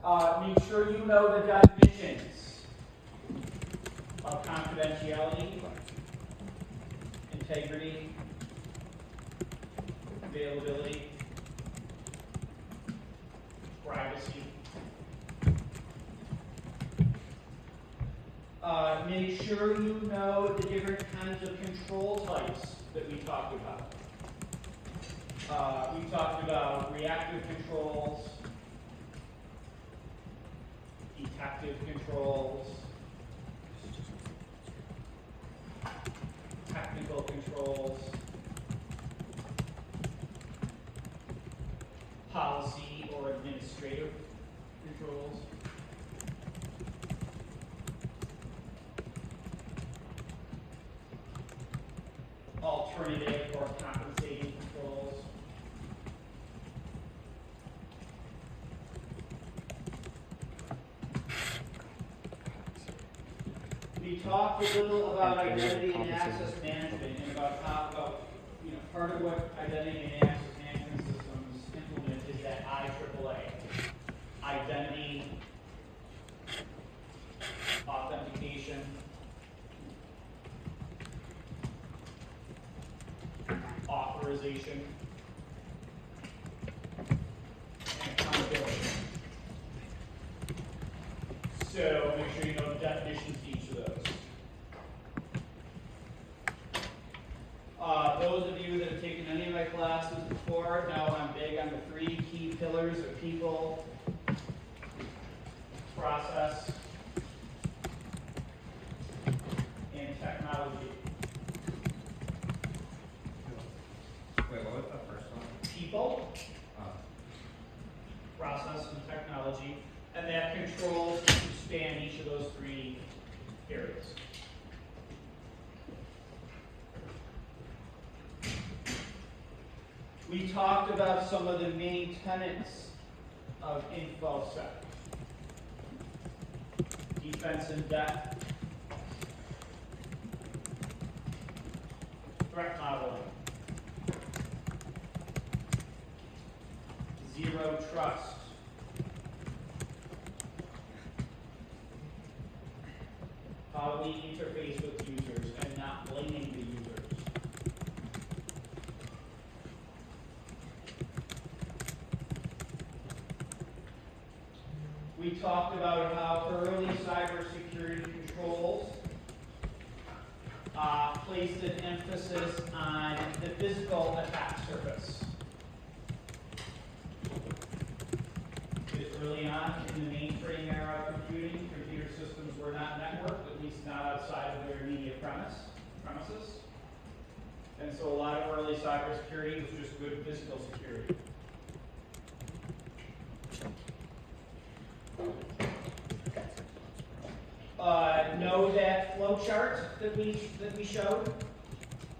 Make sure you know the definitions of confidentiality, integrity, availability, privacy. Make sure you know the different kinds of control types that we talked about. We talked about reactive controls, detective controls, technical controls, policy or administrative controls, alternative or compensating controls, we talked a little about identity and access management and about part of what identity and access management systems implement is that IAAA, identity, authentication, authorization, and accountability. So make sure you know the definitions to each of those. Those of you that have taken any of my classes before know I'm big on the 3 key pillars of people, process, and technology. Wait, what was the first one? People, process, and technology, and that controls to span each of those 3 areas. We talked about some of the main tenets of InfoSec. Defense in depth, threat modeling, zero trust, how we interface with users and not blaming the users. We talked about how early cybersecurity controls placed an emphasis on the physical attack surface. Because early on in the mainframe era of computing, computer systems were not networked, at least not outside of their immediate premises. And so a lot of early cybersecurity was just good physical security. Know that flow chart that we showed.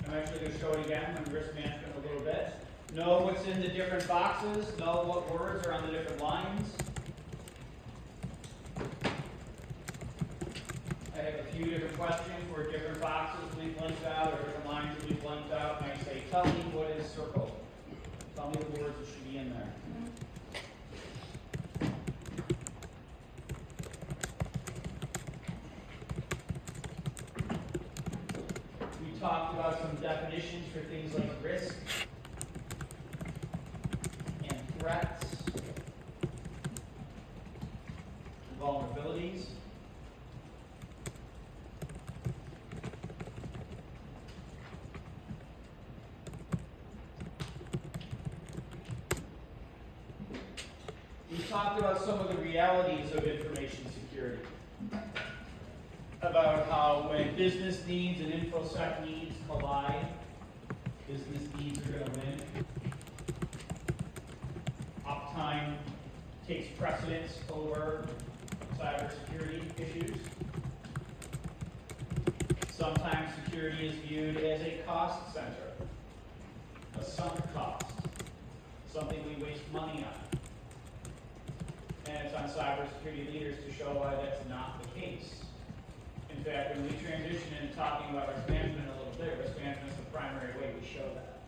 I'm actually going to show it again on risk management a little bit. Know what's in the different boxes. Know what words are on the different lines. I have a few different questions where different boxes will be blanked out or different lines will be blanked out. And I say, tell me what is circled. Tell me the words that should be in there. We talked about some definitions for things like risk and threats, vulnerabilities. We talked about some of the realities of information security. About how when business needs and InfoSec needs collide, business needs are going to win. Uptime takes precedence over cybersecurity issues. Sometimes security is viewed as a cost center, a sunk cost, something we waste money on. And it's on cybersecurity leaders to show why that's not the case. In fact, when we transition into talking about risk management a little bit, risk management is the primary way we show that.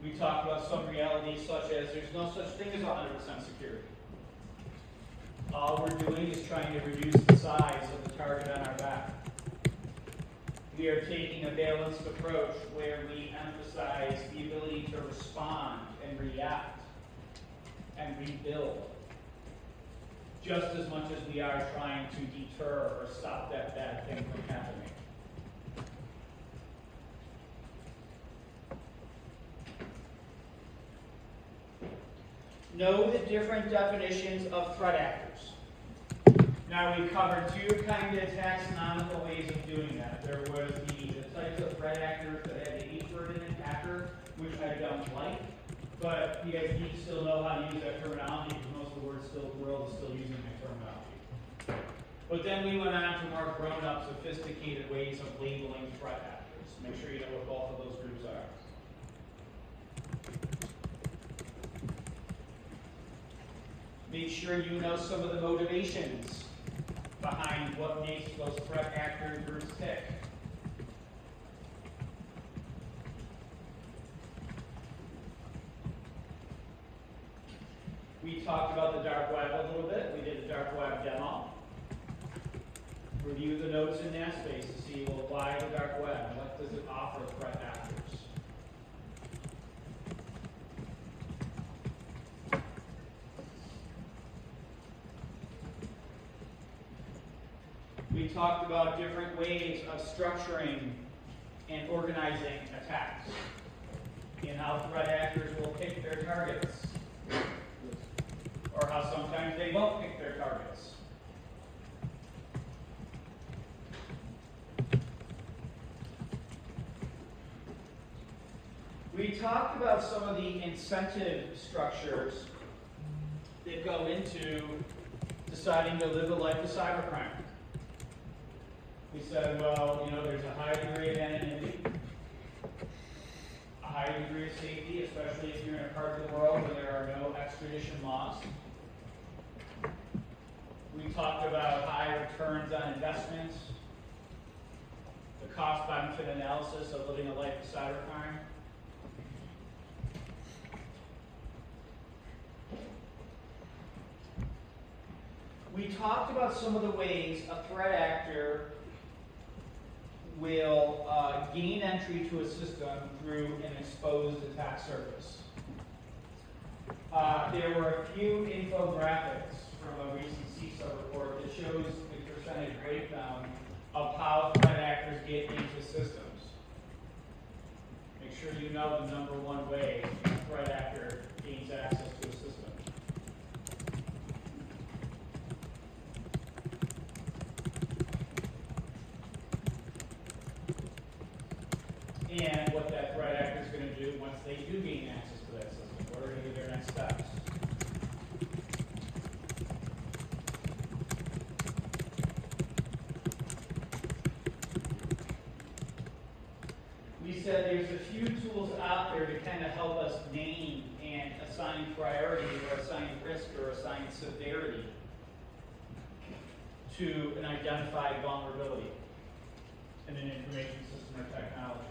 We talked about some realities such as there's no such thing as 100% security. All we're doing is trying to reduce the size of the target on our back. We are taking a balanced approach where we emphasize the ability to respond and react and rebuild, just as much as we are trying to deter or stop that bad thing from happening. Know the different definitions of threat actors. Now, we covered two kind of taxonomical ways of doing that. There was the types of threat actors that had the H word in it, hacker, which I don't like, but you guys need to still know how to use that terminology because most of the world is still using that terminology. But then we went on to more grown-up, sophisticated ways of labeling threat actors. Make sure you know what both of those groups are. Make sure you know some of the motivations behind what makes those threat actor groups tick. We talked about the dark web a little bit. We did a dark web demo. Review the notes in that space to see, well, why the dark web? What does it offer threat actors? We talked about different ways of structuring and organizing attacks and how threat actors will pick their targets, or how sometimes they won't pick their targets. We talked about some of the incentive structures that go into deciding to live a life of cybercrime. We said, well, there's a high degree of anonymity, a high degree of safety, especially if you're in a part of the world where there are no extradition laws. We talked about high returns on investments, the cost-benefit analysis of living a life of cybercrime. We talked about some of the ways a threat actor will gain entry to a system through an exposed attack surface. There were a few infographics from a recent CISO report that shows the percentage breakdown of how threat actors get into systems. Make sure you know the number one way a threat actor gains access to a system. And what that threat actor is going to do once they do gain access to that system. What are going to be their next steps? We said there's a few tools out there to kind of help us name and assign priority or assign risk or assign severity to an identified vulnerability in an information system or technology.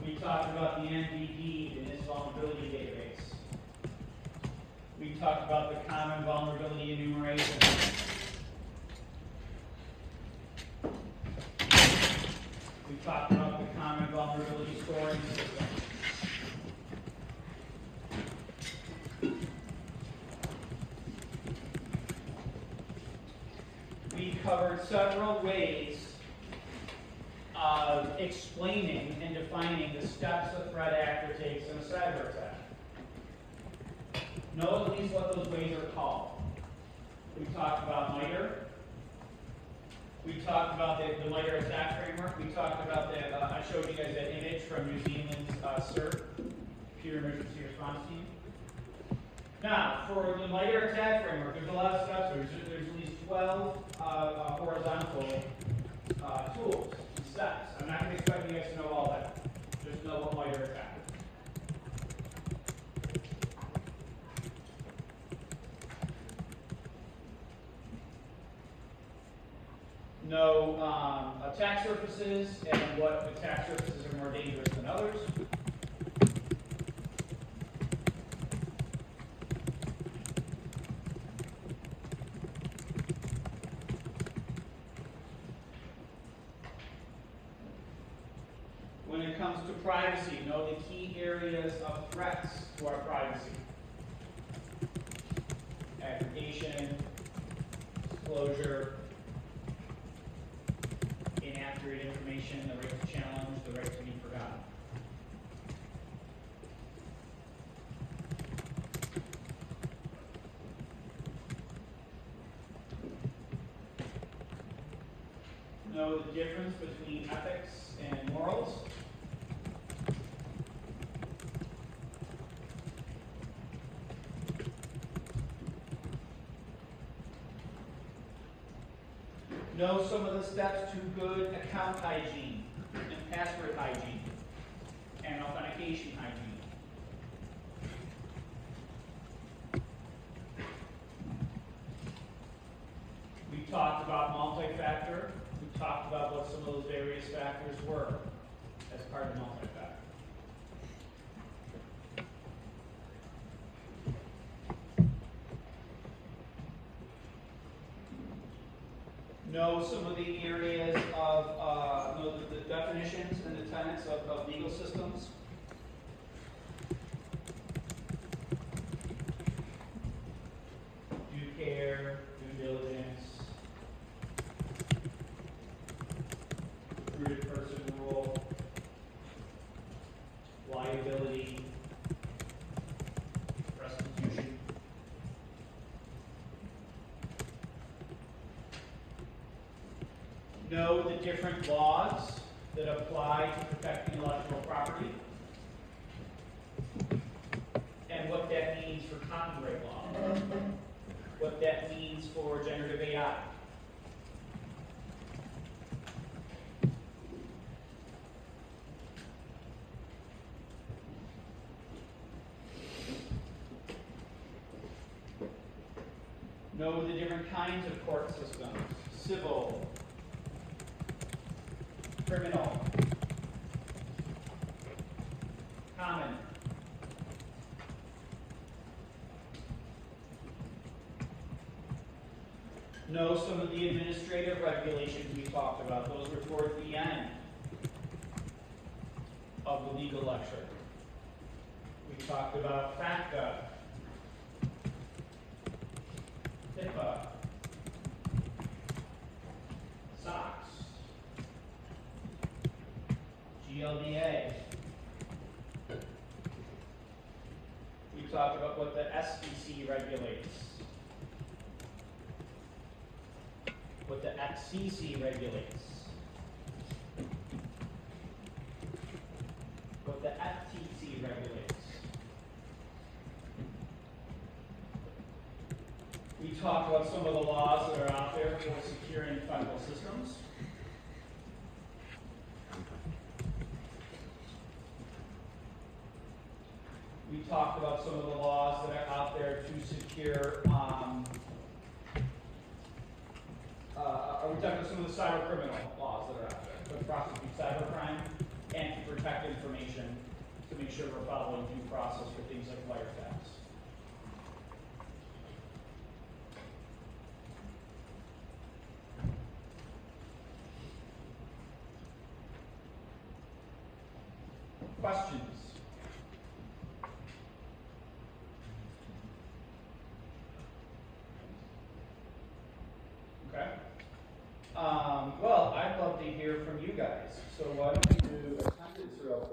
We talked about the MVP in this vulnerability database. We talked about the common vulnerability enumeration. We talked about the common vulnerability scoring system. We covered several ways of explaining and defining the steps a threat actor takes in a cyber attack. Know at least what those ways are called. We talked about MITRE. We talked about the MITRE attack framework. We talked about that. I showed you guys that image from New Zealand's CERT, Computer Emergency Response Team. Now, for the MITRE attack framework, there's a lot of steps. There's at least 12 horizontal tools. Steps. I'm not going to expect you guys to know all that. Just know what MITRE attack is. Know attack surfaces and what attack surfaces are more dangerous than others. When it comes to privacy, know the key areas of threats to our privacy. Aggregation, disclosure, inaccurate information, the right to challenge, the right to be forgotten. Know the difference between ethics and morals. Know some of the steps to good account hygiene and password hygiene and authentication hygiene. We talked about multi-factor. We talked about what some of those various factors were as part of multi-factor. Know some of the areas of, know the definitions and the tenets of legal systems. Due care, due diligence, recruited person rule, liability, restitution. Know the different laws that apply to protecting intellectual property and what that means for copyright law, what that means for generative AI. Know the different kinds of court systems: civil, criminal, common. Know some of the administrative regulations we talked about. Those were towards the end of the legal lecture. We talked about FATCA, HIPAA, SOX, GLDA. We talked about what the SEC regulates, what the FCC regulates, what the FTC regulates. We talked about some of the laws that are out there for securing federal systems. We talked about some of the laws that are out there to secure, we talked about some of the cyber criminal laws that are out there to prosecute cybercrime and to protect information to make sure we're following due process for things like wiretaps. Questions? Okay. Well, I'd love to hear from you guys. So why don't we do attendance real quick?